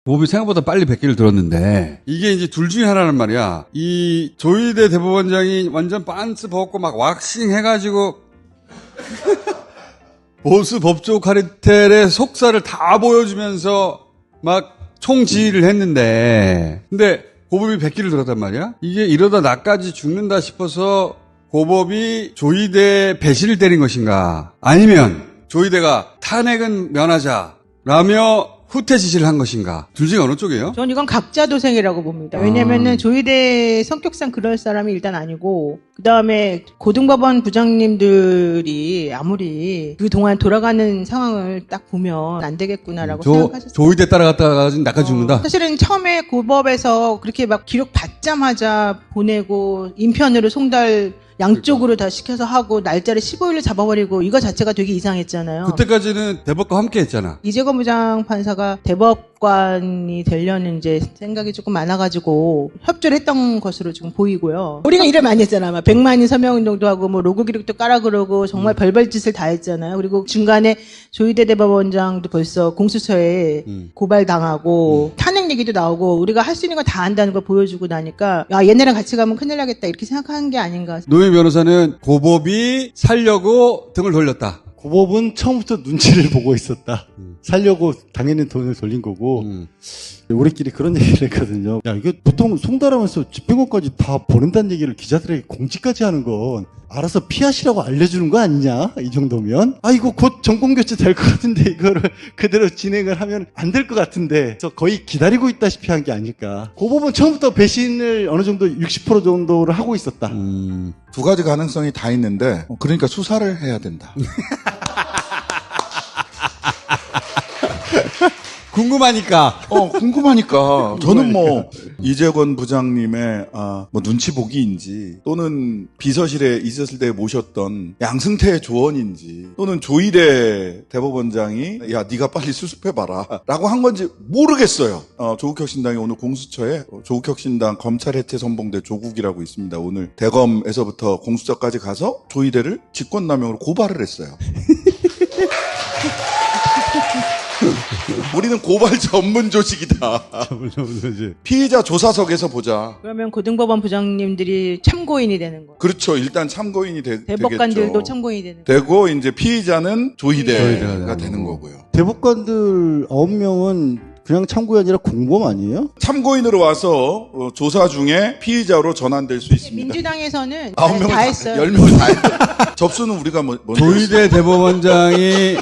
법이 생각보다 빨리 100개를 들었는데 이게 이제 둘 중에 하나란 말이야. 이 조희대 대법원장이 완전 빤스 벗고 막 왁싱 해가지고 보수 법조 카르텔의 속살을 다 보여주면서 막 총지휘를 했는데 근데 고법이 100개를 들었단 말이야. 이게 이러다 나까지 죽는다 싶어서 고법이 조희대 배신을 때린 것인가, 아니면 조희대가 탄핵은 면하자라며 후퇴 지시를 한 것인가. 둘 중에 어느 쪽이에요? 전 이건 각자 도생이라고 봅니다. 왜냐면은 조희대 성격상 그럴 사람이 일단 아니고, 그 다음에 고등법원 부장님들이 아무리 그동안 돌아가는 상황을 딱 보면 안 되겠구나라고 생각하셨어요. 조희대 따라갔다가 나까지 죽는다? 사실은 처음에 고법에서 그렇게 막 기록 받자마자 보내고 인편으로 송달 양쪽으로 다 시켜서 하고 날짜를 15일로 잡아버리고 이거 자체가 되게 이상했잖아요. 그때까지는 대법관 함께 했잖아. 이재건 부장판사가 대법관이 되려는 이제 생각이 조금 많아가지고 협조를 했던 것으로 지금 보이고요. 우리가 일을 많이 했잖아. 막 100만인 서명운동도 하고 뭐 로그 기록도 깔아 그러고 정말 별별 짓을 다 했잖아요. 그리고 중간에 조희대 대법원장도 벌써 공수처에 고발당하고 탄핵 얘기도 나오고 우리가 할 수 있는 거 다 한다는 걸 보여주고 나니까 야, 얘네랑 같이 가면 큰일 나겠다 이렇게 생각하는 게 아닌가. 노영희 변호사는 고법이 살려고 등을 돌렸다. 고법은 처음부터 눈치를 보고 있었다. 살려고 당연히 돈을 돌린 거고 우리끼리 그런 얘기를 했거든요. 야, 이게 보통 송달하면서 집행관까지 다 보낸다는 얘기를 기자들에게 공지까지 하는 건 알아서 피하시라고 알려주는 거 아니냐? 이 정도면? 아, 이거 곧 정권교체 될 것 같은데 이거를 그대로 진행을 하면 안 될 것 같은데 그래서 거의 기다리고 있다시피 한 게 아닐까. 고법은 처음부터 배신을 어느 정도 60% 정도를 하고 있었다. 두 가지 가능성이 다 있는데 그러니까 수사를 해야 된다. 궁금하니까. 궁금하니까. 저는 뭐 이재건 부장님의 뭐 눈치 보기인지 또는 비서실에 있었을 때 모셨던 양승태 조언인지 또는 조희대 대법원장이 야 네가 빨리 수습해봐라 라고 한 건지 모르겠어요. 조국혁신당이 오늘 공수처에 조국혁신당 검찰해체선봉대 조국이라고 있습니다. 오늘 대검에서부터 공수처까지 가서 조희대를 직권남용으로 고발을 했어요. 우리는 고발 전문 조직이다. 피의자 조사석에서 보자. 그러면 고등법원 부장님들이 참고인이 되는 거예요. 그렇죠. 일단 참고인이 대법관들도 되겠죠. 참고인이 되는 거예요. 되고 이제 피의자는 조희대가 되는 거고요. 대법관들 9명은 그냥 참고이 아니라 공범 아니에요? 참고인으로 와서 조사 중에 피의자로 전환될 수 있습니다. 민주당에서는 9명을 다 했어요. 10명을 다 했어요. 접수는 우리가 먼저 조희대 대법원장이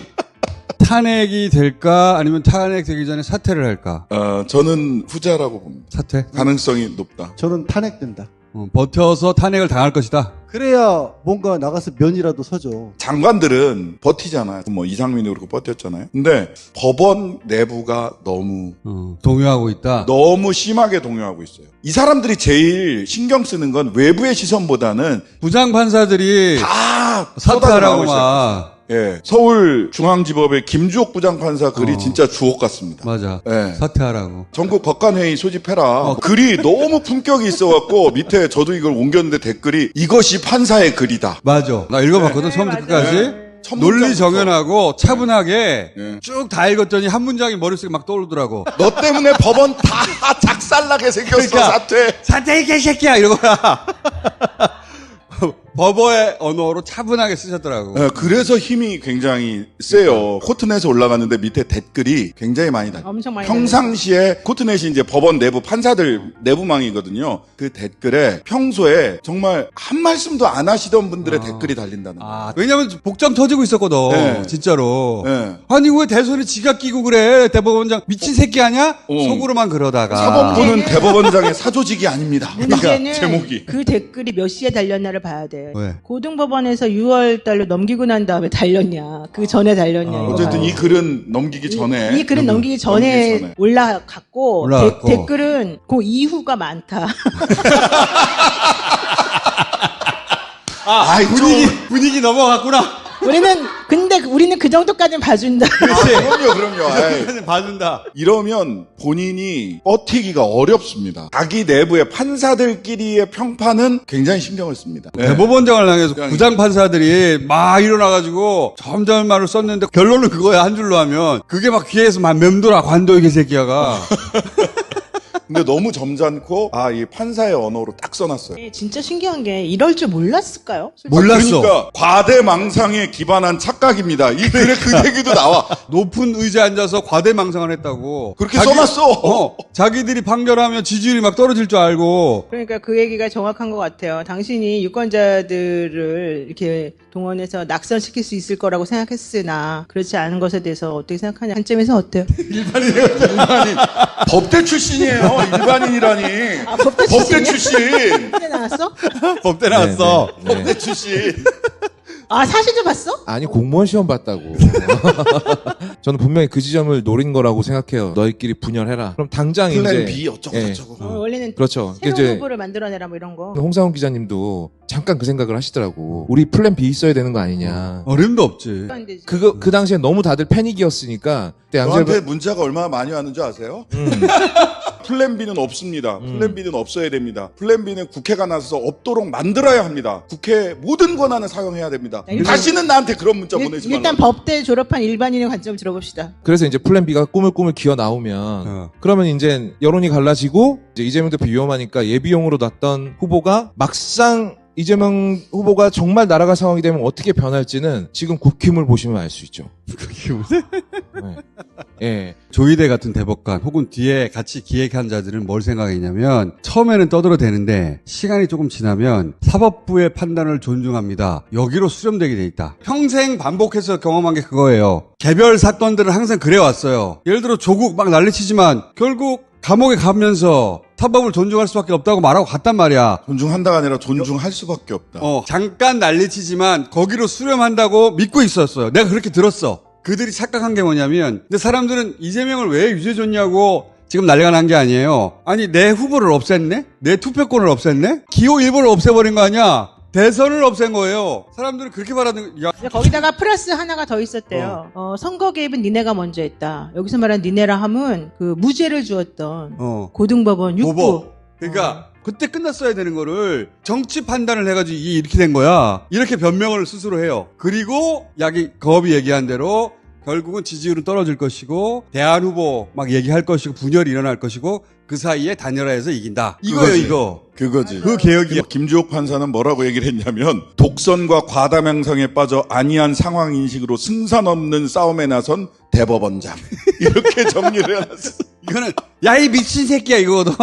탄핵이 될까 아니면 탄핵되기 전에 사퇴를 할까? 저는 후자라고 봅니다. 사퇴? 가능성이 높다. 저는 탄핵된다. 버텨서 탄핵을 당할 것이다. 그래야 뭔가 나가서 면이라도 서죠. 장관들은 버티잖아요. 뭐 이상민이 그렇고 버텼잖아요. 근데 법원 내부가 너무 동요하고 있다. 너무 심하게 동요하고 있어요. 이 사람들이 제일 신경 쓰는 건 외부의 시선보다는 부장판사들이 다 사퇴하라고 쏟아져 나오기 막. 예, 서울중앙지법의 김주옥 부장판사 글이 진짜 주옥 같습니다. 맞아. 예. 사퇴하라고. 전국 법관회의 소집해라. 글이 너무 품격이 있어갖고 밑에 저도 이걸 옮겼는데 댓글이 이것이 판사의 글이다. 맞아. 나 읽어봤거든. 처음부터 끝까지. 첫 논리 문장부터. 정연하고 차분하게 예. 쭉 다 읽었더니 한 문장이 머릿속에 막 떠오르더라고. 너 때문에 법원 다 작살나게 생겼어. 그러니까. 사퇴. 사퇴 이 개새끼야 이러거나. 법어의 언어로 차분하게 쓰셨더라고. 예, 그래서 힘이 굉장히 세요. 코트넷에 올라갔는데 밑에 댓글이 굉장히 많이 달려요. 엄청 많이 평상시에 코트넷이 이제 법원 내부 판사들 내부망이거든요. 그 댓글에 평소에 정말 한 말씀도 안 하시던 분들의 댓글이 달린다는 거예요. 왜냐면 복장 터지고 있었거든. 네. 진짜로. 네. 아니 왜 대선에 지가 끼고 그래? 대법원장 미친 새끼 아니야? 속으로만 그러다가. 사법부는 대법원장의 사조직이 아닙니다. 문제는 제목이. 그 댓글이 몇 시에 달렸나를 봐야 돼. 왜? 고등법원에서 6월 달로 넘기고 난 다음에 달렸냐, 그 전에 달렸냐. 이거 어쨌든 봐요. 이 글은 넘기기 전에 이 글은 넘기기 전에 올라갔고, 올라갔고. 댓글은 그 이후가 많다. 아이 분위기 넘어갔구나. 근데 우리는 그 정도까지는 봐준다. 그럼요. 아이. 봐준다. 이러면 본인이 버티기가 어렵습니다. 자기 내부의 판사들끼리의 평판은 굉장히 신경을 씁니다. 네. 대법원장을 향해서 부장 판사들이 막 일어나가지고 점점 말을 썼는데 결론은 그거야, 한 줄로 하면. 그게 막 귀에서 막 맴돌아, 관도 이 개새끼야가. 근데 너무 점잖고 이 판사의 언어로 딱 써놨어요. 네, 진짜 신기한 게 이럴 줄 몰랐을까요? 솔직히? 몰랐어. 그러니까 과대망상에 기반한 착각입니다. 이 글에 그 얘기도 나와. 높은 의자에 앉아서 과대망상을 했다고. 그렇게 써놨어. 자기들이 판결하면 지지율이 막 떨어질 줄 알고. 그러니까 그 얘기가 정확한 것 같아요. 당신이 유권자들을 이렇게 동원해서 낙선시킬 수 있을 거라고 생각했으나 그렇지 않은 것에 대해서 어떻게 생각하냐. 한점에서 어때요? 일반인. 법대 출신이에요. 일반인이라니. 법대 법대 출신. 그때 나왔어? 법대 나왔어. 네. 법대 출신. 사실도 봤어? 아니 공무원 시험 봤다고. 저는 분명히 그 지점을 노린 거라고 생각해요. 너희끼리 분열해라. 그럼 당장 플랜 이제 B 어쩌고 저쩌고. 원래는 그렇죠. 새로운 이제 후보를 만들어내라 뭐 이런 거. 홍상훈 기자님도 잠깐 그 생각을 하시더라고. 우리 플랜 B 있어야 되는 거 아니냐. 어림도 없지. 그 당시에 너무 다들 패닉이었으니까 그때 너한테 문자가 얼마나 많이 왔는 줄 아세요? 음. 플랜 B는 없습니다. 플랜 B는 없어야 됩니다. 플랜 B는 국회가 나서서 없도록 만들어야 합니다. 국회 모든 권한을 사용해야 됩니다. 다시는 나한테 그런 문자 보내지 말라. 일단 법대 졸업한 일반인의 관점을 들어봅시다. 그래서 이제 플랜 B가 꾸물꾸물 기어 나오면 그러면 이제 여론이 갈라지고 이제 이재명 대표 위험하니까 예비용으로 놨던 후보가 막상 이재명 후보가 정말 날아갈 상황이 되면 어떻게 변할지는 지금 국힘을 보시면 알 수 있죠. 네. 예. 조희대 같은 대법관 혹은 뒤에 같이 기획한 자들은 뭘 생각했냐면 처음에는 떠들어대는데 시간이 조금 지나면 사법부의 판단을 존중합니다. 여기로 수렴되게 돼 있다. 평생 반복해서 경험한 게 그거예요. 개별 사건들은 항상 그래왔어요. 예를 들어 조국 막 난리치지만 결국 감옥에 가면서 사법을 존중할 수밖에 없다고 말하고 갔단 말이야. 존중한다가 아니라 존중할 수밖에 없다. 잠깐 난리치지만 거기로 수렴한다고 믿고 있었어요. 내가 그렇게 들었어. 그들이 착각한 게 뭐냐면 근데 사람들은 이재명을 왜 유죄줬냐고 지금 난리가 난 게 아니에요. 아니 내 후보를 없앴네? 내 투표권을 없앴네? 기호 1번을 없애버린 거 아니야? 대선을 없앤 거예요. 사람들은 그렇게 말하는 야. 거기다가 플러스 하나가 더 있었대요. 선거 개입은 니네가 먼저 했다. 여기서 말하는 니네라 함은 그 무죄를 주었던 고등법원 6부. 보복. 그러니까 그때 끝났어야 되는 거를 정치 판단을 해가지고 이게 이렇게 된 거야. 이렇게 변명을 스스로 해요. 그리고 거업이 얘기한 대로 결국은 지지율은 떨어질 것이고 대안 후보 막 얘기할 것이고 분열이 일어날 것이고 그 사이에 단열화해서 이긴다. 이거예요, 그거지. 이거. 그거지. 그 개혁이야. 김주옥 판사는 뭐라고 얘기를 했냐면 독선과 과다망상에 빠져 안이한 상황 인식으로 승산 없는 싸움에 나선 대법원장. 이렇게 정리를 해놨어. 이거는 야 이 미친 새끼야 이거거든.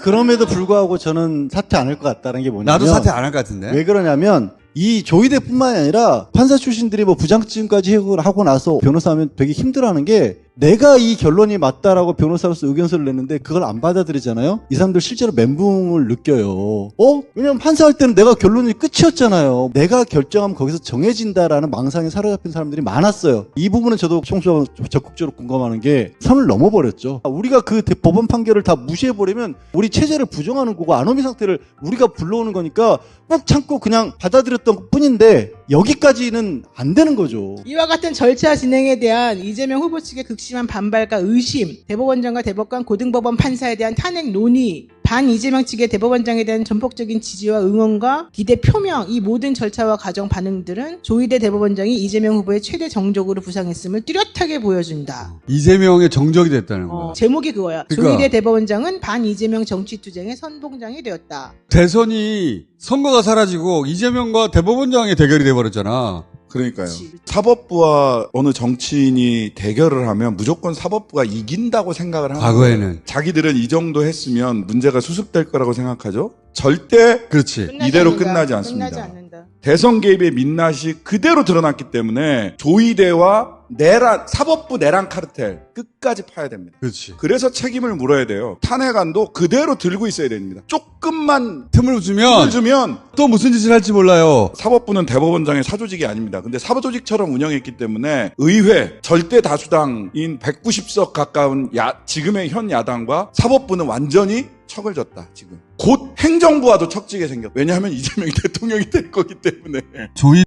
그럼에도 불구하고 저는 사퇴 안 할 것 같다는 게 뭐냐면 나도 사퇴 안 할 것 같은데. 왜 그러냐면 이 조희대뿐만이 아니라 판사 출신들이 뭐 부장쯤까지 하고 나서 변호사하면 되게 힘들어하는 게 내가 이 결론이 맞다라고 변호사로서 의견서를 냈는데 그걸 안 받아들이잖아요. 이 사람들 실제로 멘붕을 느껴요. 왜냐면 판사할 때는 내가 결론이 끝이었잖아요. 내가 결정하면 거기서 정해진다라는 망상에 사로잡힌 사람들이 많았어요. 이 부분은 저도 총수가 적극적으로 공감하는 게 선을 넘어버렸죠. 우리가 그 법원 판결을 다 무시해버리면 우리 체제를 부정하는 거고 아노미 상태를 우리가 불러오는 거니까 꾹 참고 그냥 받아들였던 뿐인데 여기까지는 안 되는 거죠. 이와 같은 절차 진행에 대한 이재명 후보 측의 극심한 반발과 의심, 대법원장과 대법관 고등법원 판사에 대한 탄핵 논의, 반 이재명 측의 대법원장에 대한 전폭적인 지지와 응원과 기대 표명, 이 모든 절차와 과정 반응들은 조희대 대법원장이 이재명 후보의 최대 정적으로 부상했음을 뚜렷하게 보여준다. 이재명의 정적이 됐다는 거야. 제목이 그거야. 그러니까. 조희대 대법원장은 반 이재명 정치투쟁의 선봉장이 되었다. 대선이 선거가 사라지고 이재명과 대법원장의 대결이 돼버렸잖아. 그러니까요. 그치. 사법부와 어느 정치인이 대결을 하면 무조건 사법부가 이긴다고 생각을 하는 과거에는. 거예요. 자기들은 이 정도 했으면 문제가 수습될 거라고 생각하죠. 절대 그렇지. 이대로 끝나지 않습니다. 끝나지 않는다. 대선 개입의 민낯이 그대로 드러났기 때문에 조희대와 사법부 내란 카르텔 끝까지 파야 됩니다. 그렇지. 그래서 책임을 물어야 돼요. 탄핵안도 그대로 들고 있어야 됩니다. 조금만 틈을 주면 주면 또 무슨 짓을 할지 몰라요. 사법부는 대법원장의 사조직이 아닙니다. 근데 사조직처럼 운영했기 때문에 의회 절대 다수당인 190석 가까운 지금의 현 야당과 사법부는 완전히 척을 졌다. 지금 곧 행정부와도 척지게 생겼. 왜냐하면 이재명이 대통령이 될 거기 때문에. 조희